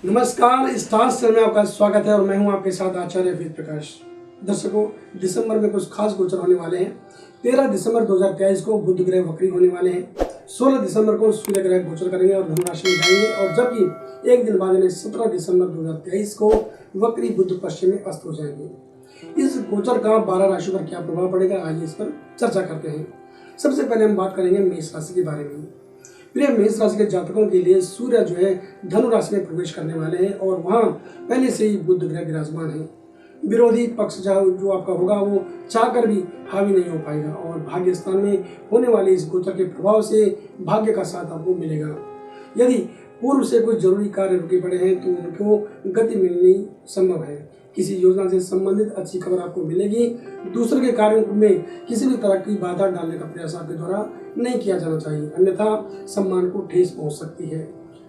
नमस्कार, stars channel में आपका स्वागत है और मैं हूं आपके साथ आचार्य वेद प्रकाश। दर्शकों, दिसंबर में कुछ खास गोचर होने वाले हैं। 13 दिसंबर 2023 को बुध ग्रह वक्री होने वाले हैं। 16 दिसंबर को सूर्य ग्रह गोचर करेंगे और धनु राशि में जाएंगे और जबकि एक दिन बाद यानी 17 दिसंबर 2023 को वक्री बुध पश्चिम में अस्त हो जाएंगे। इस गोचर का 12 राशि पर क्या प्रभाव पड़ेगा, आइए इस पर चर्चा करते हैं। सबसे पहले हम बात करेंगे मेष राशि के बारे में। प्रिय मेष राशि के जातकों के लिए सूर्य जो है धनु राशि में प्रवेश करने वाले हैं और वहां पहले से ही बुध ग्रह विराजमान है। विरोधी पक्ष जो आपका होगा वो चाहकर भी हावी नहीं हो पाएगा और भाग्य स्थान में होने वाले इस गोचर के प्रभाव से भाग्य का साथ आपको मिलेगा। यदि पूर्व से कोई जरूरी कार्य रुके पड़े हैं तो उनको गति मिलनी संभव है। किसी योजना से संबंधित अच्छी खबर आपको मिलेगी। दूसरे के कार्यों में किसी भी तरह की बाधा डालने का प्रयास आपके द्वारा नहीं किया जाना चाहिए, अन्यथा सम्मान को ठेस पहुंच सकती है।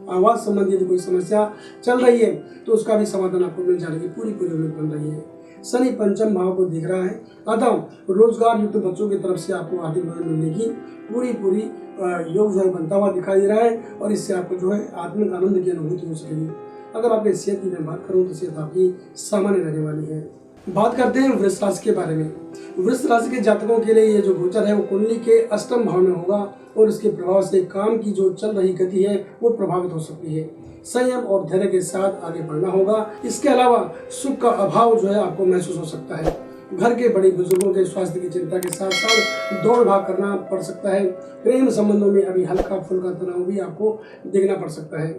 आवाज संबंधी यदि कोई समस्या चल रही है तो उसका भी समाधान आपको मिल जाने की पूरी उम्मीद बन रही है। शनि पंचम भाव को दिख रहा है, अतः रोजगार युक्त बच्चों की तरफ से आपको आर्थिक मदद मिलने की पूरी योग जो है बनता हुआ दिखाई दे रहा है और इससे आपको जो है आत्मिक आनंद की अनुभूति हो सकेगी। अगर आपके सेहत की मैं बात करूं तो सेहत आपकी सामान्य रहने वाली है। बात करते हैं वृष राशि के बारे में। वृष राशि के जातकों के लिए ये जो गोचर है वो कुंडली के अष्टम भाव में होगा और इसके प्रभाव से काम की जो चल रही गति है वो प्रभावित हो सकती है। संयम और धैर्य के साथ आगे बढ़ना होगा। इसके अलावा सुख का अभाव जो है आपको महसूस हो सकता है। घर के बड़े बुजुर्गों के स्वास्थ्य की चिंता के साथ साथ दौड़ भाग करना पड़ सकता है। प्रेम संबंधों में अभी हल्का फुल्का तनाव भी आपको देखना पड़ सकता है।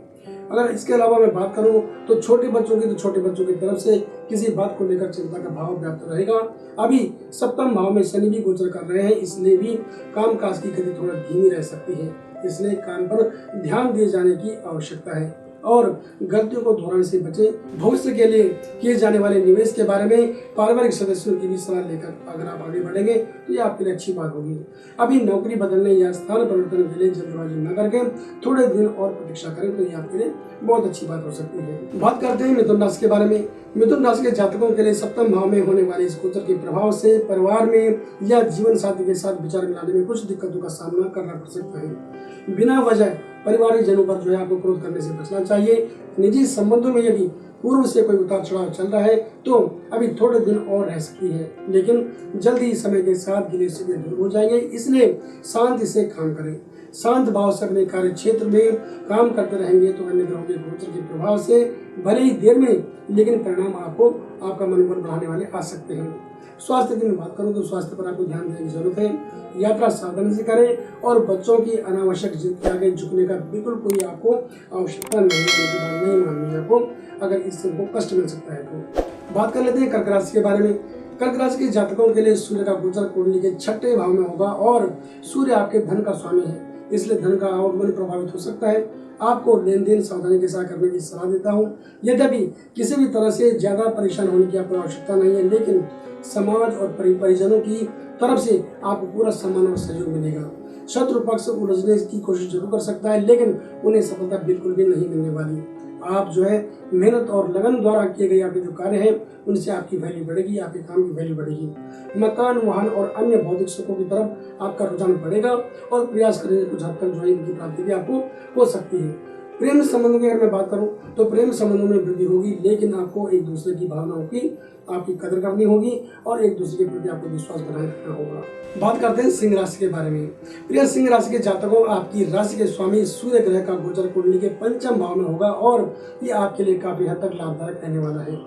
अगर इसके अलावा मैं बात करूं तो छोटे बच्चों की तरफ से किसी बात को लेकर चिंता का भाव व्याप्त रहेगा। अभी सप्तम भाव में शनि भी गोचर कर रहे हैं, इसलिए भी कामकाज की गति थोड़ा धीमी रह सकती है। इसलिए काम पर ध्यान दिए जाने की आवश्यकता है और गलतियों को दोहराने से बचे। भविष्य के लिए किए जाने वाले निवेश के बारे में पारिवारिक सदस्यों की भी सलाह लेकर अगर आप आगे बढ़ेंगे तो ये आपके लिए अच्छी बात होगी। अभी नौकरी बदलने या स्थान परिवर्तन के लिए जल्दबाजी न करके थोड़े दिन और प्रतीक्षा करें तो ये आपके लिए बहुत अच्छी बात हो सकती है। बात करते हैं मिथुन राशि के बारे में। मिथुन राशि के जातकों के लिए सप्तम भाव में होने वाले इस गोचर के प्रभाव से परिवार में या जीवन साथी के साथ विचार मिलाने में कुछ दिक्कतों का सामना करना पड़ सकता है। बिना वजह पारिवारिक जनों पर जो है आपको क्रोध करने से बचना चाहिए। निजी संबंधों में यदि पूर्व से कोई उतार चढ़ाव चल रहा है तो अभी थोड़े दिन और रह सकती है, लेकिन जल्दी ही समय के साथ गिले शिकवे दूर हो जाएंगे। इसलिए शांति से काम करें। शांत भाव से अपने कार्य क्षेत्र में काम करते रहेंगे तो अन्य ग्रहों के गोचर के प्रभाव से भले ही देर में लेकिन परिणाम आपको आपका मनोबल बढ़ाने वाले आ सकते हैं। स्वास्थ्य की मैं बात करूं तो स्वास्थ्य पर आपको ध्यान देने की जरूरत है। यात्रा सावधानी से करें और बच्चों की अनावश्यक जिद के आगे झुकने का बिल्कुल कोई आपको आवश्यकता नहीं माननी है आपको, अगर इससे आपको कष्ट मिल सकता है तो। बात कर लेते हैं कर्क राशि के बारे में। कर्क राशि के जातकों के लिए सूर्य का गोचर कुंडली के 6ठे भाव में होगा और सूर्य आपके धन का स्वामी है, इसलिए धन का आवागमन प्रभावित हो सकता है। आपको लेन देन सावधानी के साथ करने की सलाह देता हूँ। यद्यपि किसी भी तरह से ज्यादा परेशान होने की आपको आवश्यकता नहीं है, लेकिन समाज और परिजनों की तरफ से आपको पूरा सम्मान और सहयोग मिलेगा। शत्रु पक्ष उलझने की कोशिश जरूर कर सकता है, लेकिन उन्हें सफलता बिल्कुल भी नहीं मिलने वाली। आप जो है मेहनत और लगन द्वारा किए गए आपके जो कार्य हैं उनसे आपकी वैल्यू बढ़ेगी, आपके काम की वैल्यू बढ़ेगी। मकान, वाहन और अन्य भौतिक सुखों की तरफ आपका रुझान बढ़ेगा और प्रयास करेंगे कुछ हद तक जो है इनकी प्राप्ति भी आपको हो सकती है। प्रेम संबंधों की अगर मैं बात करूं तो प्रेम संबंधों में वृद्धि होगी, लेकिन आपको एक दूसरे की भावनाओं की आपकी कदर करनी होगी और एक दूसरे के प्रति आपको विश्वास बनाए रखना होगा। बात करते हैं सिंह राशि के बारे में। प्रिय सिंह राशि के जातकों, आपकी राशि के स्वामी सूर्य ग्रह का गोचर कुंडली के पंचम भाव में होगा और ये आपके लिए काफी हद तक लाभदायक रहने वाला है।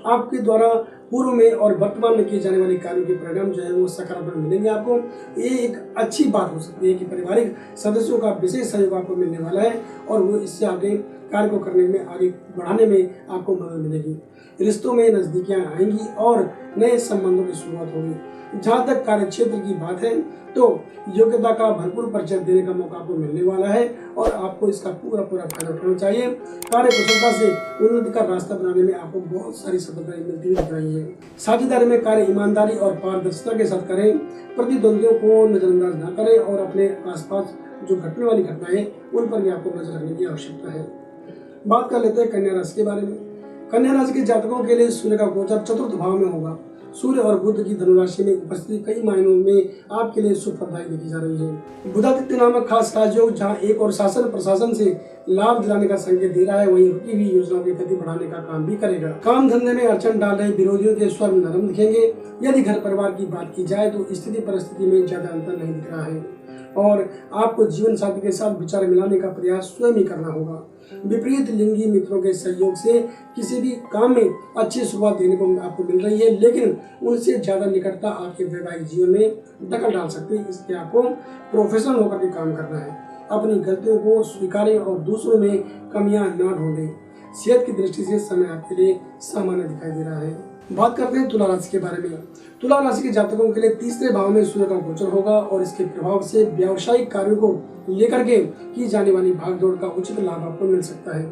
आपके द्वारा पूर्व में और वर्तमान में किए जाने वाले कार्यों के परिणाम जो है वो सकारात्मक मिलेंगे आपको। ये एक अच्छी बात हो सकती है कि पारिवारिक सदस्यों का विशेष सहयोग आपको मिलने वाला है और वो इससे आगे कार्य को करने में, आगे बढ़ाने में आपको मदद मिलेगी। रिश्तों में नजदीकियां आएंगी और नए संबंधों की शुरुआत होगी। जहाँ तक कार्य क्षेत्र की बात है तो योग्यता का भरपूर परिचय देने का मौका आपको मिलने वाला है और आपको इसका पूरा फायदा उठाना चाहिए। कार्य कुशलता से उन्नति का रास्ता बनाने में आपको बहुत सारी सफलताएं मिलती हुई दिख रही है। साझेदारी में कार्य ईमानदारी और पारदर्शिता के साथ करें। प्रतिद्वंदियों को नजरअंदाज न करें और अपने आसपास जो घटने वाली घटनाएं उन पर भी आपको नजर रखने की आवश्यकता है। बात कर लेते हैं कन्या राशि के बारे में। कन्या राशि के जातकों के लिए सूर्य का गोचर चतुर्थ भाव में होगा सूर्य और बुध की धनु राशि में उपस्थिति कई मायनों में आपके लिए शुभ फलदायी देखी जा रही है। बुधादित्य नामक खास राजयोग जहां एक और शासन प्रशासन से लाभ दिलाने का संकेत दे रहा है, वहीं रुकी हुई योजनाओं की गति बढ़ाने का काम भी करेगा। काम धंधे में अड़चन डाल रहे विरोधियों के स्वर नरम दिखेंगे। यदि घर परिवार की बात की जाए तो स्थिति परिस्थिति में ज्यादा अंतर नहीं दिख रहा है और आपको जीवन साथी के साथ विचार मिलाने का प्रयास स्वयं ही करना होगा। विपरीत लिंगी मित्रों के सहयोग से किसी भी काम में अच्छी शुरुआत देने को आपको मिल रही है, लेकिन उनसे ज्यादा निकटता आपके वैवाहिक जीवन में दखल डाल सकती है। इसलिए आपको प्रोफेशनल होकर के काम करना है। अपनी गलतियों को स्वीकारें और दूसरों में कमियां न ढूंढें। सेहत की दृष्टि से समय आपके लिए सामान्य दिखाई दे रहा है। बात करते हैं तुला राशि के बारे में। तुला राशि के जातकों के लिए तीसरे भाव में सूर्य का गोचर होगा और इसके प्रभाव से व्यावसायिक कार्यों को लेकर के की जाने वाली भागदौड़ का उचित लाभ आपको मिल सकता है।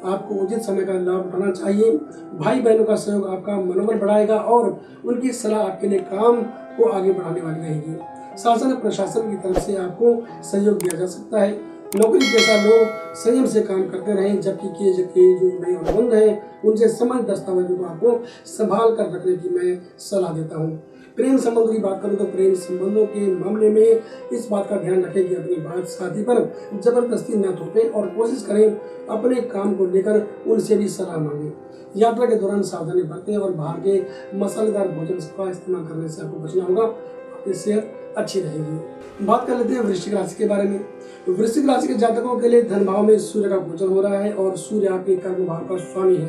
आपको उचित समय का लाभ उठाना चाहिए। भाई बहनों का सहयोग आपका मनोबल बढ़ाएगा और उनकी सलाह आपके लिए काम को आगे बढ़ाने वाली रहेगी। शासन प्रशासन की तरफ से आपको सहयोग दिया जा सकता है। नौकरी पेशा लोग संयम से काम करते रहें, जबकि जो नए अनुबंध है उनसे संबंधित दस्तावेजों को आपको संभाल कर रखने की मैं सलाह देता हूँ। प्रेम संबंधों की बात करूँ तो प्रेम संबंधों के मामले में इस बात का ध्यान रखें कि अपनी बात साथी पर जबरदस्ती न थोपें और कोशिश करें अपने काम को लेकर उनसे भी सलाह मांगें। यात्रा के दौरान सावधानी बरतें और बाहर के मसालेदार भोजन का इस्तेमाल करने से आपको बचना होगा। आपकी सेहत अच्छी रहेगी। बात कर लेते हैं वृश्चिक राशि के बारे में। वृश्चिक राशि के जातकों के लिए धन भाव में सूर्य का गोचर हो रहा है और सूर्य आपके कर्म भाव का स्वामी है।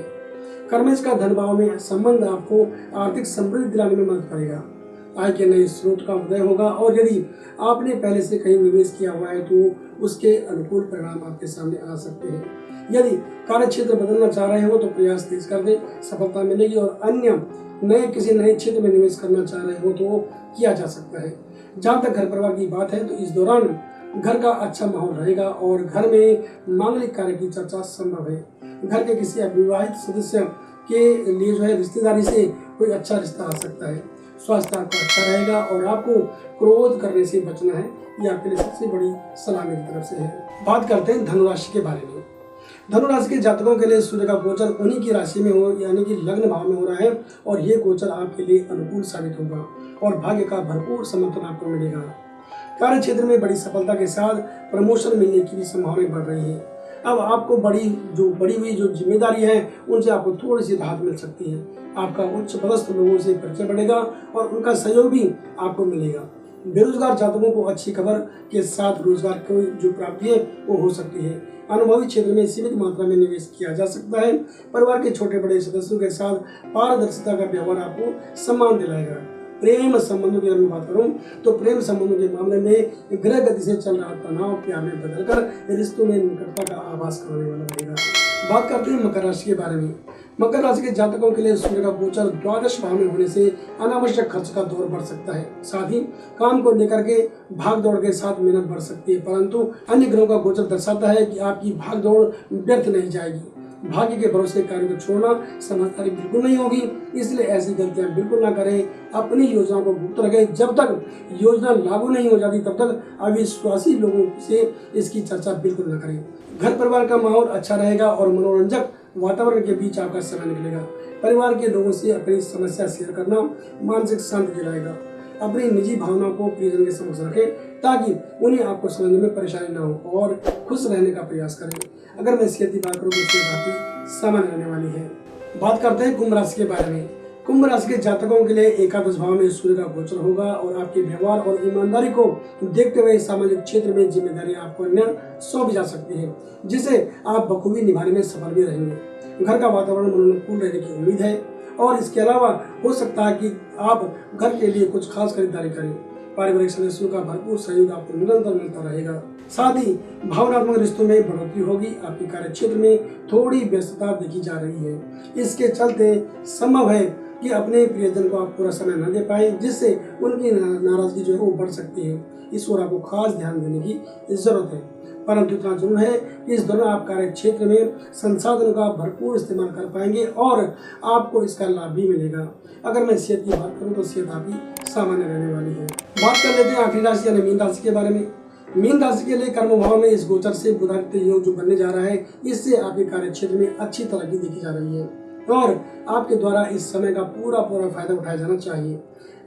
कर्मेश का धन भाव में संबंध आपको आर्थिक समृद्धि दिलाने में मदद करेगा। आय के नए स्रोत का उदय होगा और यदि आपने पहले से कहीं निवेश किया हुआ है तो उसके अनुकूल परिणाम आपके सामने आ सकते हैं। यदि कार्य क्षेत्र बदलना चाह रहे हो तो प्रयास तेज कर दे, सफलता मिलेगी। और अन्य किसी नए क्षेत्र में निवेश करना चाह रहे हो तो किया जा सकता है। जहाँ तक घर परिवार की बात है तो इस दौरान घर का अच्छा माहौल रहेगा और घर में मांगलिक कार्य की चर्चा संभव है। घर के किसी अविवाहित सदस्य के लिए जो है रिश्तेदारी से कोई अच्छा रिश्ता आ सकता है। स्वास्थ्य आपका अच्छा रहेगा और आपको क्रोध करने से बचना है। ये आपके लिए सबसे बड़ी सलाह मेरी तरफ से है। बात करते हैं धनुराशि के बारे में। धनुराशि के जातकों के लिए सूर्य का गोचर उन्हीं की राशि में हो यानी कि लग्न भाव में हो रहा है और ये गोचर आपके लिए अनुकूल साबित होगा और भाग्य का भरपूर समर्थन आपको मिलेगा। कार्य क्षेत्र में बड़ी सफलता के साथ प्रमोशन मिलने की भी संभावनाएं बढ़ रही है। अब आपको बड़ी हुई जो जिम्मेदारी है उनसे आपको थोड़ी सी राहत मिल सकती है। आपका उच्च पदस्थ लोगों से परिचय बढ़ेगा और उनका सहयोग भी आपको मिलेगा। बेरोजगार जातकों को अच्छी खबर के साथ रोजगार की जो प्राप्ति है वो हो सकती है। अनुभवी क्षेत्र में सीमित मात्रा में निवेश किया जा सकता है। परिवार के छोटे बड़े सदस्यों के साथ पारदर्शिता का व्यवहार आपको सम्मान दिलाएगा। प्रेम संबंधों की अगर मैं बात करूं तो प्रेम संबंधों के मामले में ग्रह गति से चल रहा तनाव प्यार में बदलकर रिश्तों में निकटता का आभास कराने वाला रहेगा। बात करते हैं मकर राशि के बारे में। मकर राशि के जातकों के लिए सूर्य का गोचर द्वादश भाव में होने से अनावश्यक खर्च का दौर बढ़ सकता है। साथ ही काम को लेकर के भाग दौड़ के साथ मेहनत बढ़ सकती है, परंतु अन्य ग्रहों का गोचर दर्शाता है कि आपकी भाग दौड़ व्यर्थ नहीं जाएगी। भाग्य के भरोसे कार्य को छोड़ना समझदारी बिल्कुल नहीं होगी, इसलिए ऐसी गलतियां बिल्कुल ना करें। अपनी योजनाओं को गुप्त रखें। जब तक योजना लागू नहीं हो जाती तब तक अविश्वासी लोगों से इसकी चर्चा बिल्कुल न करें। घर परिवार का माहौल अच्छा रहेगा और मनोरंजक वातावरण के बीच आपका समय निकलेगा। परिवार के लोगों से अपनी समस्या शेयर करना मानसिक शांति दिलाएगा। अपनी निजी भावनाओं को प्रियजन के समक्ष रखें ताकि उन्हें आपको समझने में परेशानी न हो और खुश रहने का प्रयास करें। अगर मैं सेहत की बात करूँ तो सेहत आपकी सामान्य रहने वाली है। बात करते हैं कुंभ राशि के बारे में। कुंभ राशि के जातकों के लिए एकादश भाव में सूर्य का गोचर होगा और आपके व्यवहार और ईमानदारी को देखते हुए सामाजिक क्षेत्र में जिम्मेदारी आपको अन्य सौंपी जा सकती है, जिसे आप बखूबी निभाने में सफल भी रहेंगे। घर का वातावरण अनुकूल रहने की उम्मीद है और इसके अलावा हो सकता है कि आप घर के लिए कुछ खास खरीदारी करें। पारिवारिक सदस्यों का भरपूर सहयोग आपको निरंतर मिलता रहेगा। साथ ही भावनात्मक रिश्तों में बढ़ोतरी होगी। आपके कार्य क्षेत्र में थोड़ी व्यस्तता देखी जा रही है। इसके चलते संभव है कि अपने प्रियजन को आप पूरा समय न दे पाए, जिससे उनकी नाराजगी जो है वो बढ़ सकती है। इस ओर आपको खास ध्यान देने की जरूरत है, परंतु इतना जरूर है कि इस दौरान आप कार्य क्षेत्र में संसाधनों का भरपूर इस्तेमाल कर पाएंगे और आपको इसका लाभ भी मिलेगा। अगर मैं सेहत की बात करूं तो सेहत आपकी सामान्य रहने वाली है। बात कर लेते हैं आखिरी राशि यानी मीन राशि के बारे में। मीन राशि के लिए कर्म भाव में इस गोचर से बुधादित्य योग जो बनने जा रहा है, इससे आपके कार्य क्षेत्र में अच्छी तरक्की देखी जा रही है। और आपके द्वारा इस समय का पूरा फायदा उठाया जाना चाहिए।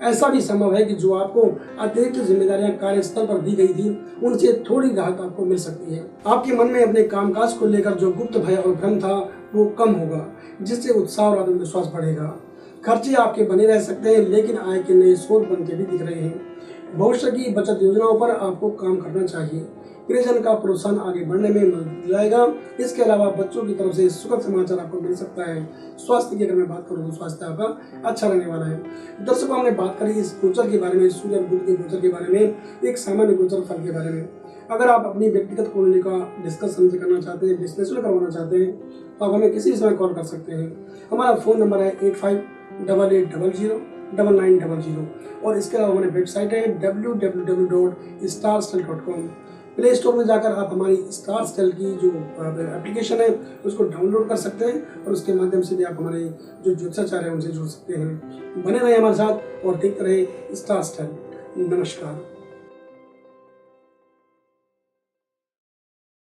ऐसा भी संभव है कि जो आपको अतिरिक्त जिम्मेदारियां कार्यस्थल पर दी गई थी, उनसे थोड़ी राहत आपको मिल सकती है। आपके मन में अपने कामकाज को लेकर जो गुप्त भय और भ्रम था वो कम होगा, जिससे उत्साह और आत्मविश्वास बढ़ेगा। खर्चे आपके बने रह सकते हैं, लेकिन आय के नए स्रोत बनते भी दिख रहे हैं। भविष्य की बचत योजनाओं पर आपको काम करना चाहिए। प्रियजन का प्रोत्साहन आगे बढ़ने में मदद दिलाएगा। इसके अलावा बच्चों की तरफ से सुखद समाचार आपको मिल सकता है। स्वास्थ्य की अगर मैं बात करूँ तो स्वास्थ्य आपका अच्छा रहने वाला है। दर्शकों, हमने बात करी इस गोचर के बारे में, सूर्य और बुध के गोचर के बारे में, एक सामान्य गोचर फल के बारे में। अगर आप अपनी व्यक्तिगत कुंडली का डिस्कस हमसे करना चाहते हैं, विश्लेषण करवाना चाहते हैं, तो आप हमें किसी भी समय कॉल कर सकते हैं। हमारा फ़ोन नंबर है 8588009900 और इसके अलावा हमारी वेबसाइट है www.starstyle.com। प्ले स्टोर में जाकर आप हमारी स्टार स्टाइल की जो एप्लीकेशन है उसको डाउनलोड कर सकते हैं और उसके माध्यम से भी आप हमारे जो ज्योतिषाचार्य हैं उनसे जुड़ सकते हैं। बने रहे हमारे साथ और देखते रहे स्टार स्टाइल। नमस्कार।